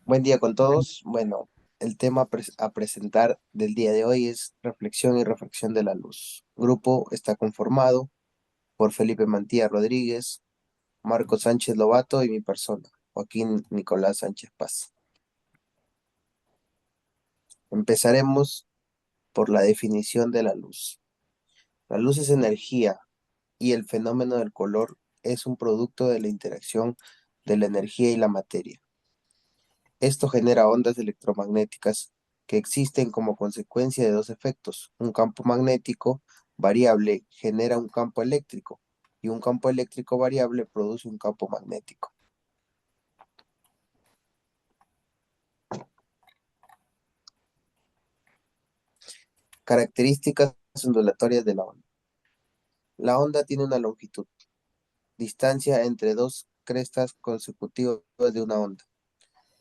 Buen día con todos. Bueno, el tema a presentar del día de hoy es reflexión y refracción de la luz. El grupo está conformado por Felipe Mantilla Rodríguez, Marco Sánchez Lobato y mi persona, Joaquín Nicolás Sánchez Paz. Empezaremos por la definición de la luz. La luz es energía y el fenómeno del color es un producto de la interacción de la energía y la materia. Esto genera ondas electromagnéticas que existen como consecuencia de dos efectos. Un campo magnético variable genera un campo eléctrico y un campo eléctrico variable produce un campo magnético. Características ondulatorias de la onda. La onda tiene una longitud, distancia entre dos crestas consecutivas de una onda,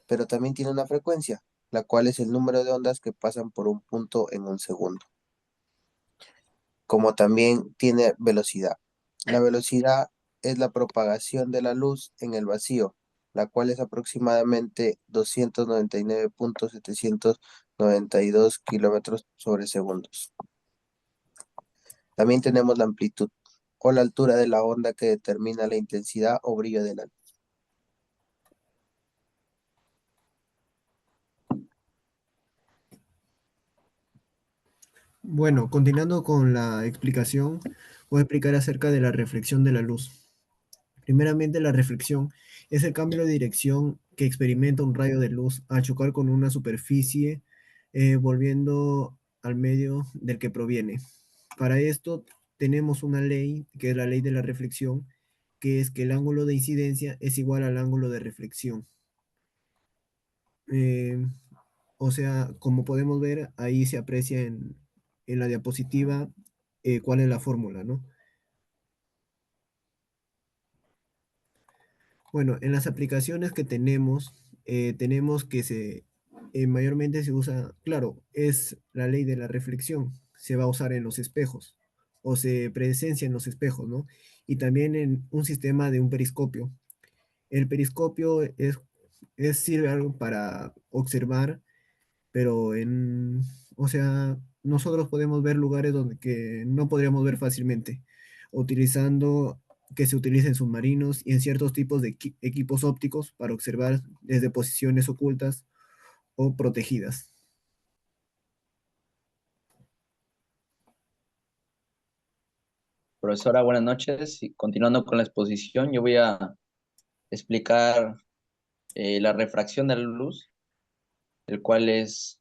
pero también tiene una frecuencia, la cual es el número de ondas que pasan por un punto en un segundo, como también tiene velocidad. La velocidad es la propagación de la luz en el vacío, la cual es aproximadamente 299.792 kilómetros sobre segundos. También tenemos la amplitud o la altura de la onda que determina la intensidad o brillo de la luz. Bueno, continuando con la explicación, voy a explicar acerca de la reflexión de la luz. Primeramente, la reflexión es el cambio de dirección que experimenta un rayo de luz al chocar con una superficie, volviendo al medio del que proviene. Para esto tenemos una ley, que es la ley de la reflexión, que es que el ángulo de incidencia es igual al ángulo de reflexión. Eh, o sea, como podemos ver, ahí se aprecia en la diapositiva cuál es la fórmula, ¿no? Bueno, en las aplicaciones que tenemos que mayormente se usa, claro, es la ley de la reflexión, se va a usar en los espejos o se presencia en los espejos, ¿no? Y también en un sistema de un periscopio. El periscopio sirve algo para observar, pero o sea, nosotros podemos ver lugares donde que no podríamos ver fácilmente, utilizando que se utilicen submarinos y en ciertos tipos de equipos ópticos para observar desde posiciones ocultas o protegidas. Profesora, buenas noches. Y continuando con la exposición, yo voy a explicar la refracción de la luz, el cual es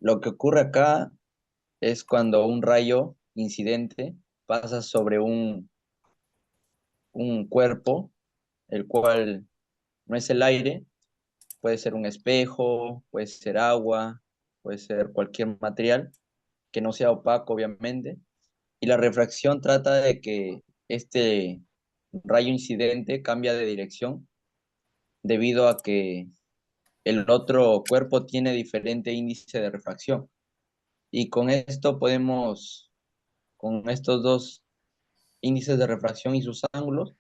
lo que ocurre acá es cuando un rayo incidente pasa sobre un cuerpo, el cual no es el aire, puede ser un espejo, puede ser agua, puede ser cualquier material que no sea opaco, obviamente. Y la refracción trata de que este rayo incidente cambia de dirección debido a que el otro cuerpo tiene diferente índice de refracción. Y con esto podemos, con estos dos índices de refracción y sus ángulos,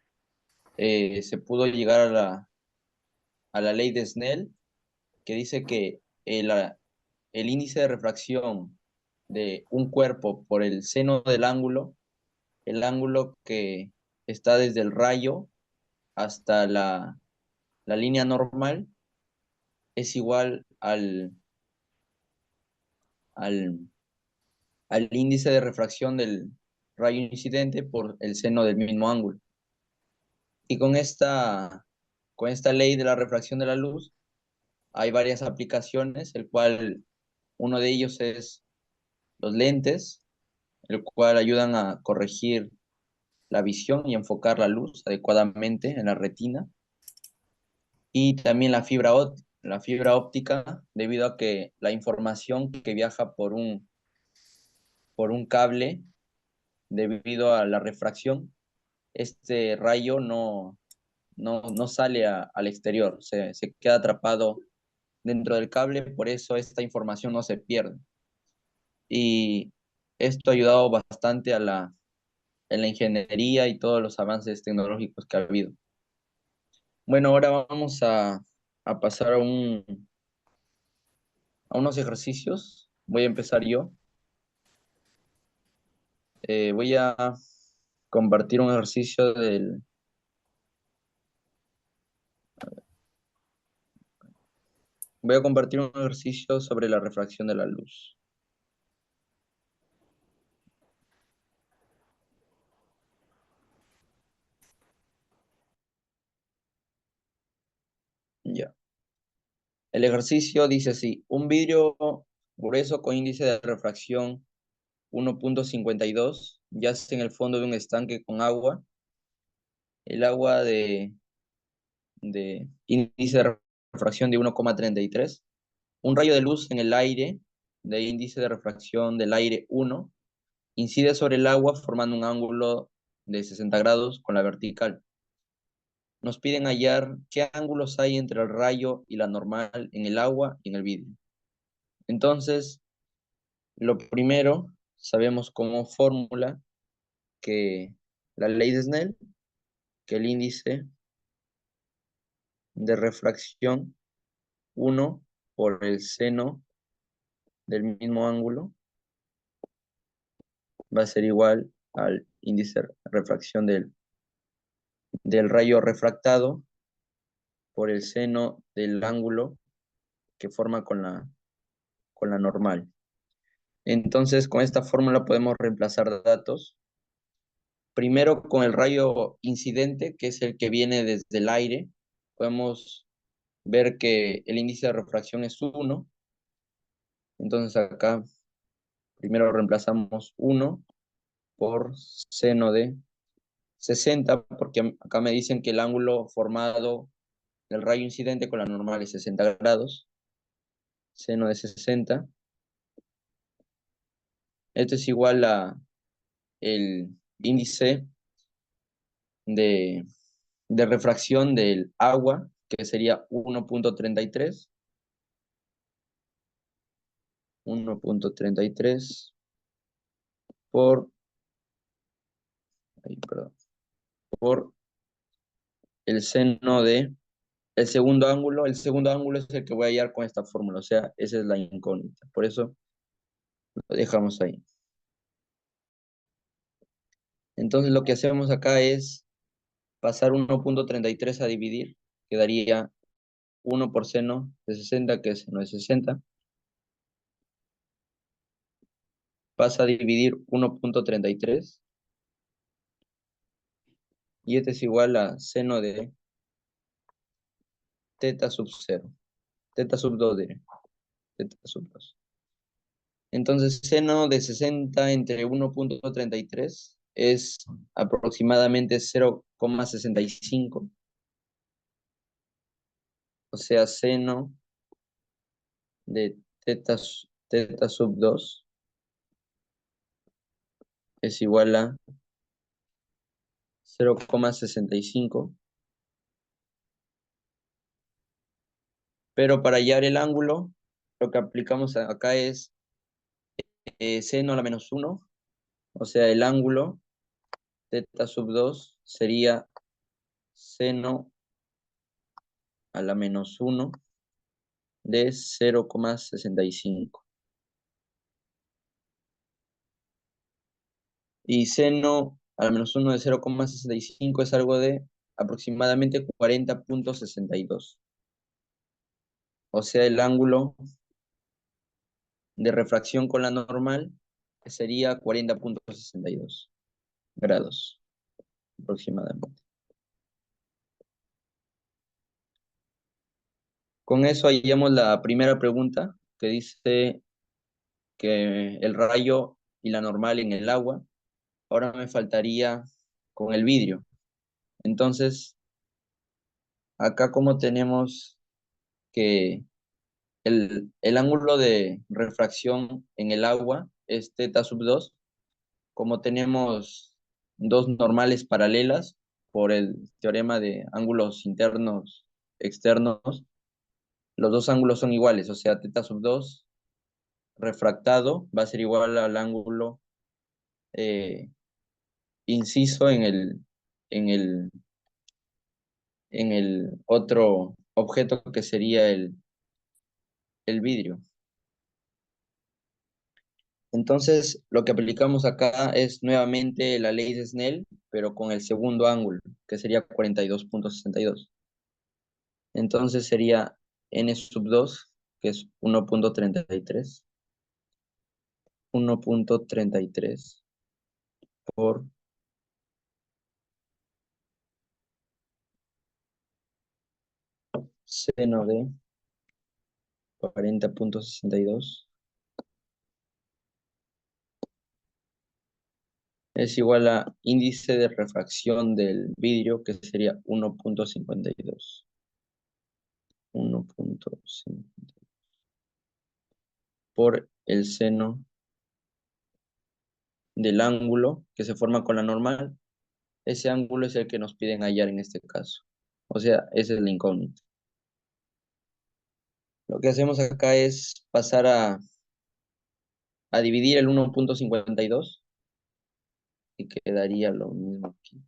se pudo llegar a la ley de Snell, que dice que el índice de refracción de un cuerpo por el seno del ángulo, el ángulo que está desde el rayo hasta la línea normal, es igual al, al índice de refracción del rayo incidente por el seno del mismo ángulo. Y con esta ley de la refracción de la luz hay varias aplicaciones, el cual uno de ellos es los lentes, el cual ayudan a corregir la visión y enfocar la luz adecuadamente en la retina. Y también la fibra óptica, debido a que la información que viaja por un cable, debido a la refracción, este rayo no sale al exterior, se queda atrapado dentro del cable, por eso esta información no se pierde. Y esto ha ayudado bastante en la ingeniería y todos los avances tecnológicos que ha habido. Bueno, ahora vamos a pasar a unos ejercicios. Voy a empezar yo. Voy a compartir un ejercicio voy a compartir un ejercicio sobre la refracción de la luz. Ya. El ejercicio dice así: un vidrio grueso con índice de refracción 1.52 yace en el fondo de un estanque con agua. El agua de índice de refracción de 1.33. Un rayo de luz en el aire de índice de refracción del aire 1 incide sobre el agua formando un ángulo de 60 grados con la vertical. Nos piden hallar qué ángulos hay entre el rayo y la normal en el agua y en el vidrio. Entonces, lo primero, sabemos como fórmula que la ley de Snell, que el índice de refracción 1 por el seno del mismo ángulo va a ser igual al índice de refracción del rayo refractado por el seno del ángulo que forma con la normal. Entonces, con esta fórmula podemos reemplazar datos. Primero, con el rayo incidente, que es el que viene desde el aire, podemos ver que el índice de refracción es 1. Entonces, acá primero reemplazamos 1 por seno de 60, porque acá me dicen que el ángulo formado del rayo incidente con la normal es 60 grados. Seno de 60. Esto es igual a el índice de, de refracción del agua, que sería 1.33. 1.33 por, perdón, por el seno de el segundo ángulo. El segundo ángulo es el que voy a hallar con esta fórmula, o sea, esa es la incógnita. Por eso lo dejamos ahí. Entonces lo que hacemos acá es pasar 1.33 a dividir, quedaría 1 por seno de 60, que es seno de 60. Pasa a dividir 1.33 y este es igual a seno de teta sub 0. Teta sub 2 diré. Teta sub 2. Entonces, seno de 60 entre 1.33 es aproximadamente 0,65. O sea, seno de teta sub 2 es igual a 0,65. Pero para hallar el ángulo, lo que aplicamos acá es seno a la menos 1. O sea, el ángulo teta sub 2 sería seno a la menos 1 de 0,65. Y seno a la menos 1 de 0,65 es algo de aproximadamente 40.62. O sea, el ángulo de refracción con la normal sería 40.62 grados aproximadamente. Con eso hallamos la primera pregunta que dice que el rayo y la normal en el agua. Ahora me faltaría con el vidrio. Entonces, acá como tenemos que el ángulo de refracción en el agua es teta sub 2, como tenemos dos normales paralelas por el teorema de ángulos internos externos, los dos ángulos son iguales, o sea, teta sub 2 refractado va a ser igual al ángulo eh, inciso en el en el otro objeto que sería el vidrio. Entonces, lo que aplicamos acá es nuevamente la ley de Snell, pero con el segundo ángulo, que sería 42,62. Entonces sería n sub 2, que es 1,33, 1,33 por seno de 40,62 es igual a índice de refracción del vidrio, que sería 1,52. 1,52 por el seno del ángulo que se forma con la normal. Ese ángulo es el que nos piden hallar en este caso. O sea, esa es la incógnita. Lo que hacemos acá es pasar a dividir el 1,52 y quedaría lo mismo aquí.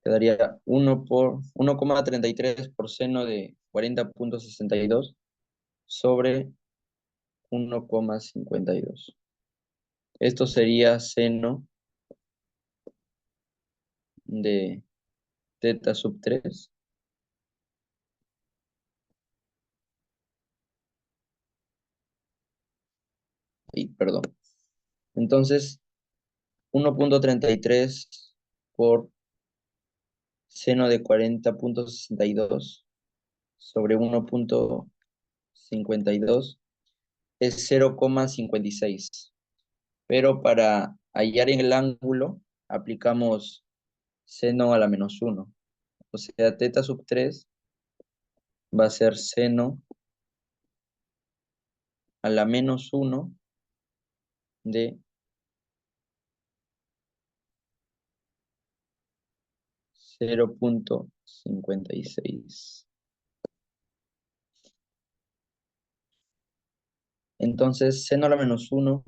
Quedaría 1 por 1,33 por seno de 40,62 sobre 1,52. Esto sería seno de teta sub 3. Y perdón. Entonces, 1,33 por seno de 40,62 sobre 1,52 es 0,56. Pero para hallar en el ángulo, aplicamos seno a la menos 1. O sea, teta sub 3 va a ser seno a la menos 1 de 0,56. Entonces, seno a la menos 1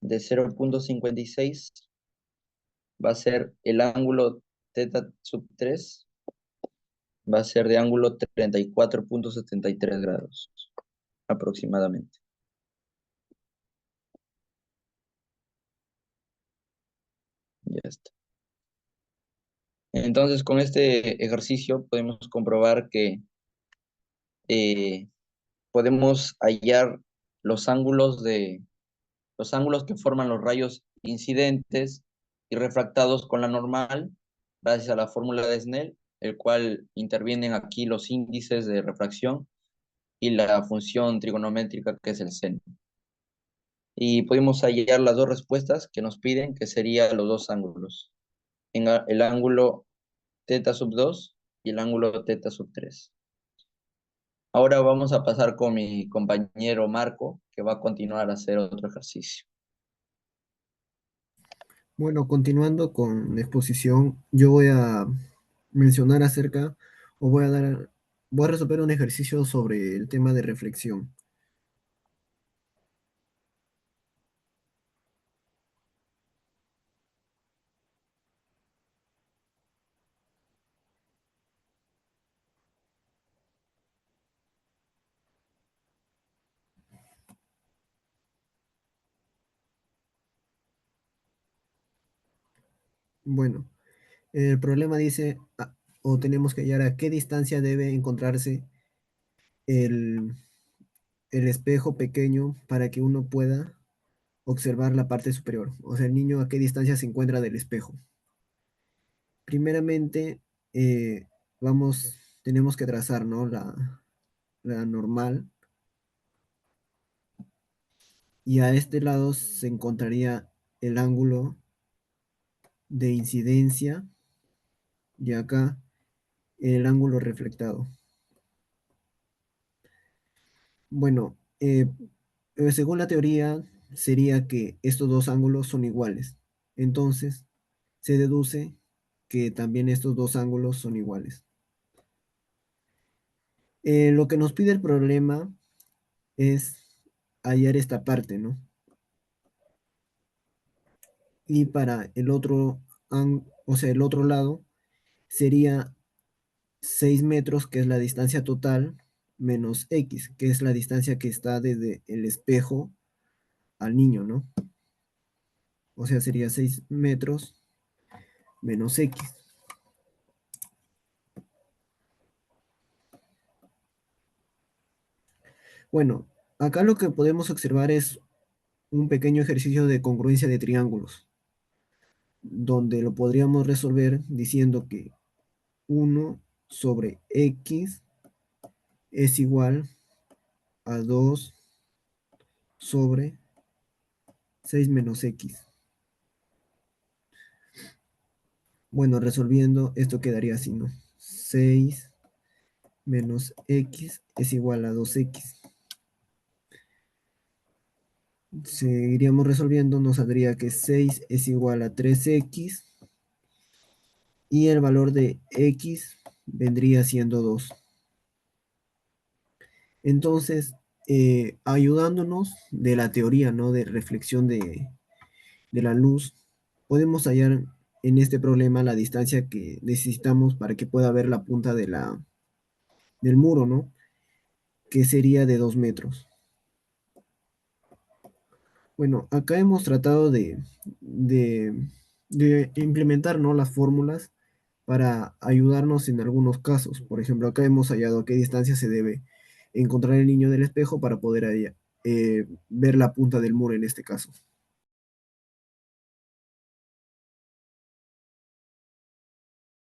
de 0,56 va a ser el ángulo teta sub 3, va a ser de ángulo 34,73 grados aproximadamente. Ya está. Entonces, con este ejercicio podemos comprobar que eh, podemos hallar los ángulos los ángulos que forman los rayos incidentes y refractados con la normal, gracias a la fórmula de Snell, el cual intervienen aquí los índices de refracción y la función trigonométrica que es el seno. Y podemos hallar las dos respuestas que nos piden, que serían los dos ángulos, en el ángulo teta sub 2 y el ángulo teta sub 3. Ahora vamos a pasar con mi compañero Marco, que va a continuar a hacer otro ejercicio. Bueno, continuando con la exposición, yo voy a mencionar acerca, o voy a resolver un ejercicio sobre el tema de reflexión. Bueno, el problema dice, o tenemos que hallar a qué distancia debe encontrarse el, el espejo pequeño para que uno pueda observar la parte superior. O sea, el niño a qué distancia se encuentra del espejo. Primeramente, tenemos que trazar, ¿no? La normal. Y a este lado se encontraría el ángulo de incidencia y acá el ángulo reflectado. Bueno, según la teoría sería que estos dos ángulos son iguales. Entonces, se deduce que también estos dos ángulos son iguales. Lo que nos pide el problema es hallar esta parte, ¿no? Y para el otro, o sea, el otro lado sería 6 metros, que es la distancia total, menos X, que es la distancia que está desde el espejo al niño, ¿no? O sea, sería 6 metros menos X. Bueno, acá lo que podemos observar es un pequeño ejercicio de congruencia de triángulos, donde lo podríamos resolver diciendo que 1/x es igual a 2/6 menos x. Bueno, resolviendo esto quedaría así, ¿no? 6 menos x es igual a 2x. Seguiríamos resolviendo, nos saldría que 6 es igual a 3x y el valor de x vendría siendo 2. Entonces, ayudándonos de la teoría, ¿no? De reflexión de la luz, podemos hallar en este problema la distancia que necesitamos para que pueda ver la punta del muro, ¿no? Que sería de 2 metros. Bueno, acá hemos tratado de implementar, ¿no? Las fórmulas para ayudarnos en algunos casos. Por ejemplo, acá hemos hallado a qué distancia se debe encontrar el niño del espejo para poder ver la punta del muro en este caso.